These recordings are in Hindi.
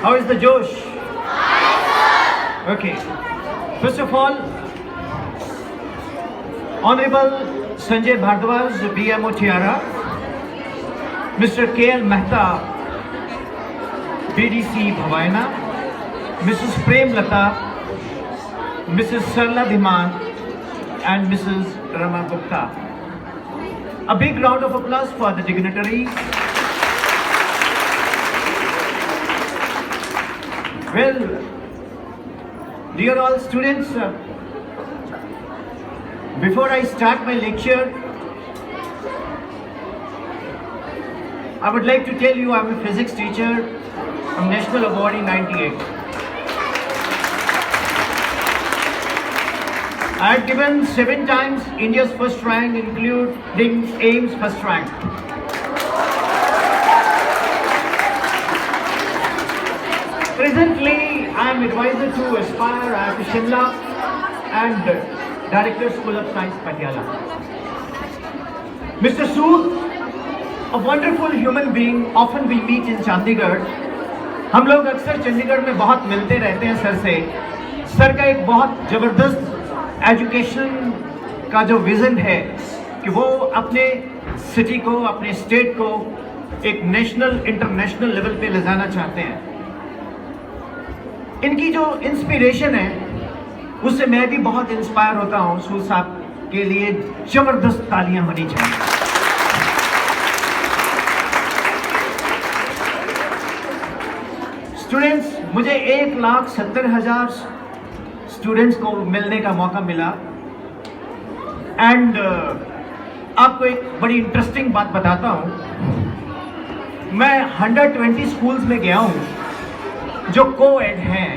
How is the Josh? Okay. First of all, Honorable Sanjay Bhardwaj, BMO Tiara, Mr. KL Mehta, BDC Bhavaina, Mrs. Prem Lata, Mrs. Sarla Dhiman, and Mrs. Rama Gupta. A big round of applause for the dignitaries. Well, dear all students, before I start my lecture, I would like to tell you I'm a physics teacher. I'm National Award in 98. I have given 7 times India's first rank, including AIMS first rank. Presently, I am advisor to Aspire IIT Shimla and Director School of Science, Patiala. Mr. Sood, a wonderful human being, often we meet in Chandigarh. हम लोग अक्सर चंडीगढ़ में बहुत मिलते रहते हैं सर से. सर का एक बहुत जबरदस्त एजुकेशन का जो विजन है कि वो अपने सिटी को, अपने स्टेट को एक नेशनल, इंटरनेशनल लेवल पे ले जाना चाहते हैं. इनकी जो इंस्पिरेशन है उससे मैं भी बहुत इंस्पायर होता हूँ. सूद साहब के लिए जबरदस्त तालियां होनी चाहिए. स्टूडेंट्स, मुझे 1,70,000 स्टूडेंट्स को मिलने का मौका मिला एंड आपको एक बड़ी इंटरेस्टिंग बात बताता हूँ. मैं 120 स्कूल्स में गया हूँ जो को-एड हैं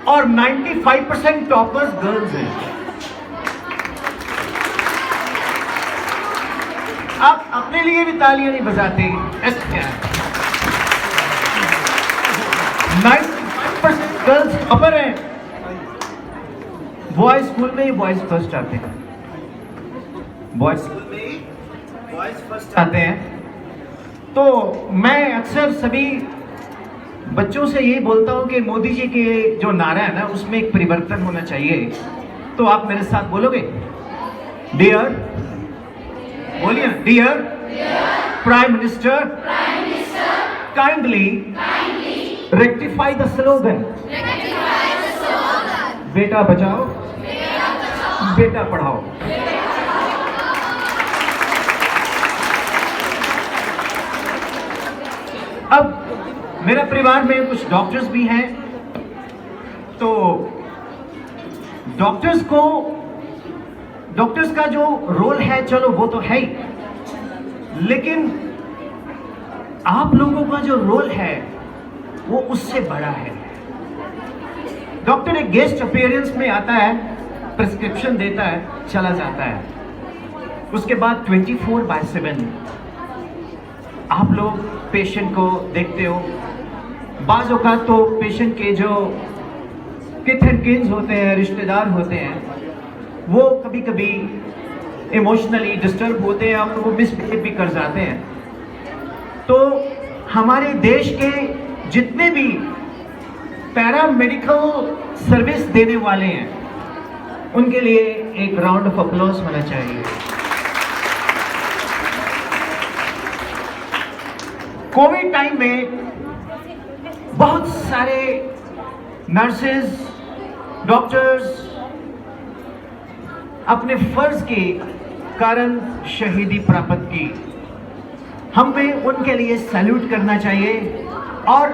और 95% टॉपर्स गर्ल्स हैं. आप अपने लिए भी तालियां नहीं बजाते, ऐसा क्या है? 95% गर्ल्स टॉपर हैं. बॉयज स्कूल में ही बॉयज फर्स्ट आते हैं. बॉयज स्कूल में ही बॉयज फर्स्ट आते हैं. तो मैं अक्सर सभी बच्चों से यही बोलता हूं कि मोदी जी के जो नारा है ना, उसमें एक परिवर्तन होना चाहिए. तो आप मेरे साथ बोलोगे? डियर, बोलिए, dear prime minister, kindly rectify the slogan. बेटा बचाओ, बेटा पढ़ाओ. अब मेरा परिवार में कुछ डॉक्टर्स भी हैं, तो डॉक्टर्स का जो रोल है, चलो वो तो है ही, लेकिन आप लोगों का जो रोल है वो उससे बड़ा है. डॉक्टर एक गेस्ट अपीयरेंस में आता है, प्रिस्क्रिप्शन देता है, चला जाता है. उसके बाद 24/7 आप लोग पेशेंट को देखते हो. बाज़ औक़ात तो पेशेंट के जो किथ एंड किन्स होते हैं, रिश्तेदार होते हैं, वो कभी कभी इमोशनली डिस्टर्ब होते हैं और वो मिसबिहेव भी कर जाते हैं. तो हमारे देश के जितने भी पैरामेडिकल सर्विस देने वाले हैं, उनके लिए एक राउंड ऑफ अप्लॉज होना चाहिए. कोविड टाइम में बहुत सारे नर्सेज, डॉक्टर्स अपने फर्ज के कारण शहीदी प्राप्त की. हमें उनके लिए सैल्यूट करना चाहिए. और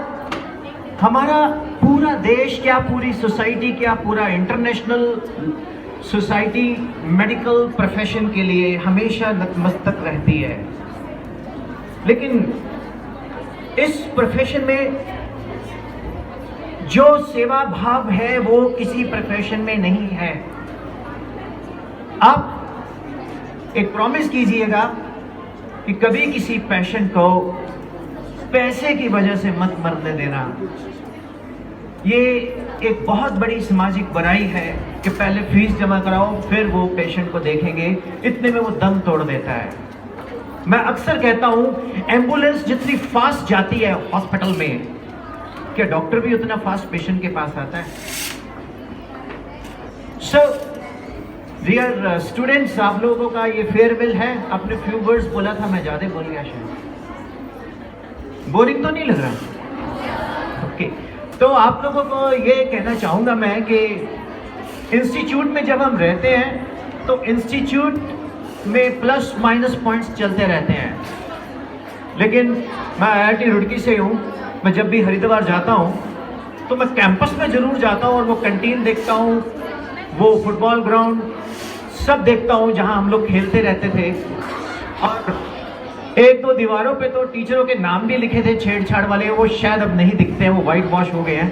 हमारा पूरा देश क्या, पूरी सोसाइटी क्या, पूरा इंटरनेशनल सोसाइटी मेडिकल प्रोफेशन के लिए हमेशा नतमस्तक रहती है. लेकिन इस प्रोफेशन में जो सेवा भाव है वो किसी प्रोफेशन में नहीं है. आप एक प्रॉमिस कीजिएगा कि कभी किसी पेशेंट को पैसे की वजह से मत मरने देना. ये एक बहुत बड़ी सामाजिक बुराई है कि पहले फीस जमा कराओ फिर वो पेशेंट को देखेंगे, इतने में वो दम तोड़ देता है. मैं अक्सर कहता हूँ एम्बुलेंस जितनी फास्ट जाती है हॉस्पिटल में, क्या डॉक्टर भी उतना फास्ट पेशेंट के पास आता है? सो डियर स्टूडेंट्स, आप लोगों का ये फेयरवेल है। आपने फ्यू वर्ड्स बोला था, मैं ज्यादा बोल गया शायद। बोरिंग तो नहीं लग रहा? ओके, तो आप लोगों को ये कहना चाहूंगा मैं कि इंस्टीट्यूट में जब हम रहते हैं तो इंस्टीट्यूट में प्लस माइनस पॉइंट्स चलते रहते हैं, लेकिन मैं IIT रुड़की से हूँ। मैं जब भी हरिद्वार जाता हूँ तो मैं कैंपस में जरूर जाता हूँ और वो कैंटीन देखता हूँ, वो फुटबॉल ग्राउंड सब देखता हूँ जहाँ हम लोग खेलते रहते थे। और एक दो दीवारों पे तो टीचरों के नाम भी लिखे थे छेड़छाड़ वाले, वो शायद अब नहीं दिखते हैं, वो वाइट वॉश हो गए हैं।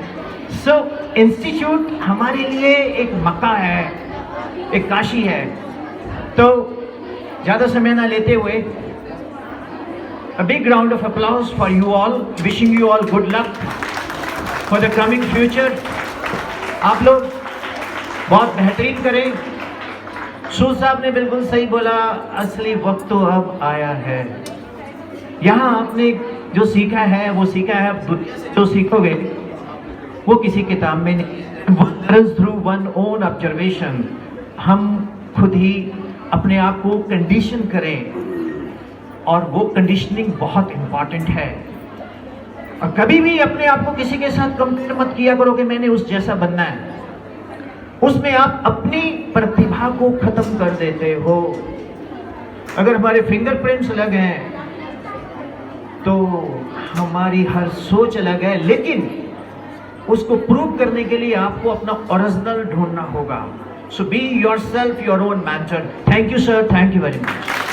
सो इंस्टीट्यूट हमारे लिए एक मक्का है, एक काशी है। तो ज़्यादा समय ना लेते हुए, a big round of applause for you all, wishing you all good luck for the coming future। आप लोग बहुत बेहतरीन करें। सू साहब ने बिल्कुल सही बोला, असली वक्त तो अब आया है। यहाँ आपने जो सीखा है वो सीखा है, अब जो सीखोगे वो किसी किताब में नहीं, थ्रू वन ओन ऑब्जर्वेशन। हम खुद ही अपने आप को कंडीशन करें, और वो कंडीशनिंग बहुत इंपॉर्टेंट है। और कभी भी अपने आप को किसी के साथ कंपेयर मत किया करो कि मैंने उस जैसा बनना है। उसमें आप अपनी प्रतिभा को खत्म कर देते हो। अगर हमारे फिंगरप्रिंट्स अलग हैं तो हमारी हर सोच अलग है, लेकिन उसको प्रूव करने के लिए आपको अपना ओरिजिनल ढूंढना होगा। So be yourself your own mentor. Thank you sir, thank you very much.